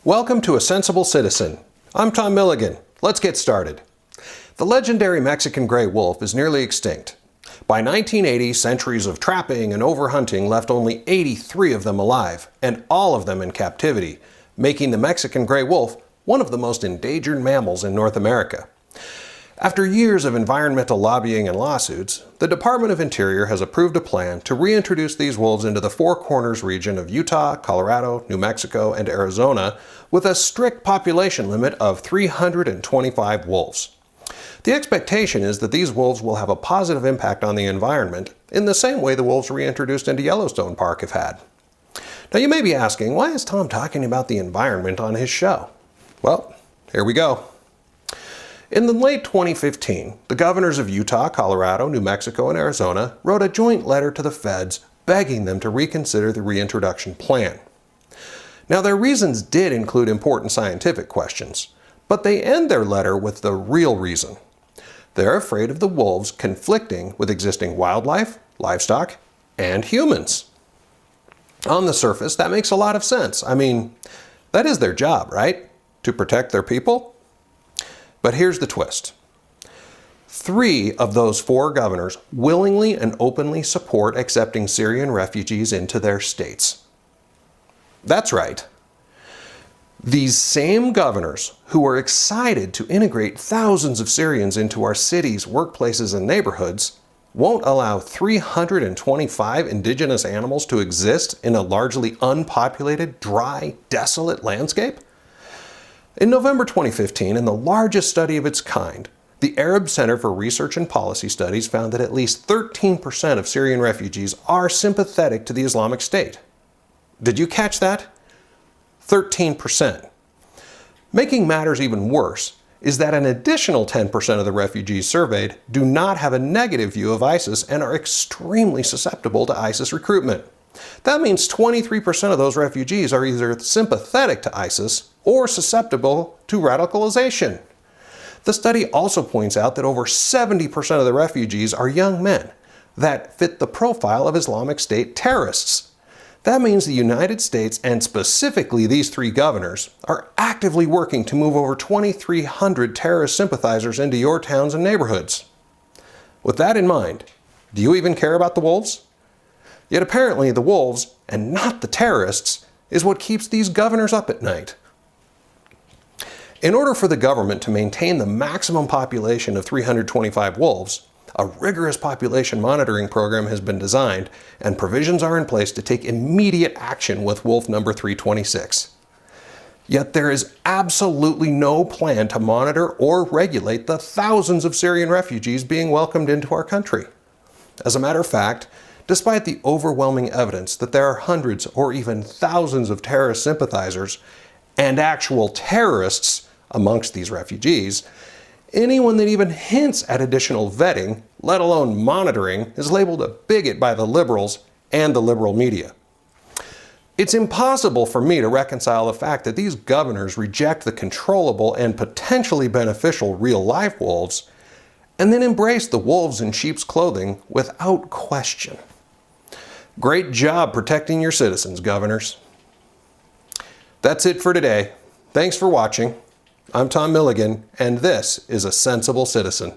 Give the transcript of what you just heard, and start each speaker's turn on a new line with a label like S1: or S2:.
S1: Welcome to A Sensible Citizen. I'm Tom Milligan. Let's get started. The legendary Mexican gray wolf is nearly extinct. By 1980, centuries of trapping and overhunting left only 83 of them alive, and all of them in captivity, making the Mexican gray wolf one of the most endangered mammals in North America. After years of environmental lobbying and lawsuits, the Department of Interior has approved a plan to reintroduce these wolves into the Four Corners region of Utah, Colorado, New Mexico, and Arizona with a strict population limit of 325 wolves. The expectation is that these wolves will have a positive impact on the environment in the same way the wolves reintroduced into Yellowstone Park have had. Now you may be asking, why is Tom talking about the environment on his show? Well, here we go. In the late 2015, the governors of Utah, Colorado, New Mexico, and Arizona wrote a joint letter to the feds begging them to reconsider the reintroduction plan. Now, their reasons did include important scientific questions, but they end their letter with the real reason. They're afraid of the wolves conflicting with existing wildlife, livestock, and humans. On the surface, that makes a lot of sense. I mean, that is their job, right? To protect their people? But here's the twist. 3 of those 4 governors willingly and openly support accepting Syrian refugees into their states. That's right. These same governors who are excited to integrate thousands of Syrians into our cities, workplaces, and neighborhoods won't allow 325 indigenous animals to exist in a largely unpopulated, dry, desolate landscape? In November 2015, in the largest study of its kind, the Arab Center for Research and Policy Studies found that at least 13% of Syrian refugees are sympathetic to the Islamic State. Did you catch that? 13%. Making matters even worse is that an additional 10% of the refugees surveyed do not have a negative view of ISIS and are extremely susceptible to ISIS recruitment. That means 23% of those refugees are either sympathetic to ISIS or susceptible to radicalization. The study also points out that over 70% of the refugees are young men that fit the profile of Islamic State terrorists. That means the United States, and specifically these 3 governors, are actively working to move over 2,300 terrorist sympathizers into your towns and neighborhoods. With that in mind, do you even care about the wolves? Yet apparently the wolves, and not the terrorists, is what keeps these governors up at night. In order for the government to maintain the maximum population of 325 wolves, a rigorous population monitoring program has been designed, and provisions are in place to take immediate action with wolf number 326. Yet there is absolutely no plan to monitor or regulate the thousands of Syrian refugees being welcomed into our country. As a matter of fact, despite the overwhelming evidence that there are hundreds or even thousands of terrorist sympathizers and actual terrorists amongst these refugees, anyone that even hints at additional vetting, let alone monitoring, is labeled a bigot by the liberals and the liberal media. It's impossible for me to reconcile the fact that these governors reject the controllable and potentially beneficial real-life wolves and then embrace the wolves in sheep's clothing without question. Great job protecting your citizens, governors. That's it for today. Thanks for watching. I'm Tom Milligan, and this is A Sensible Citizen.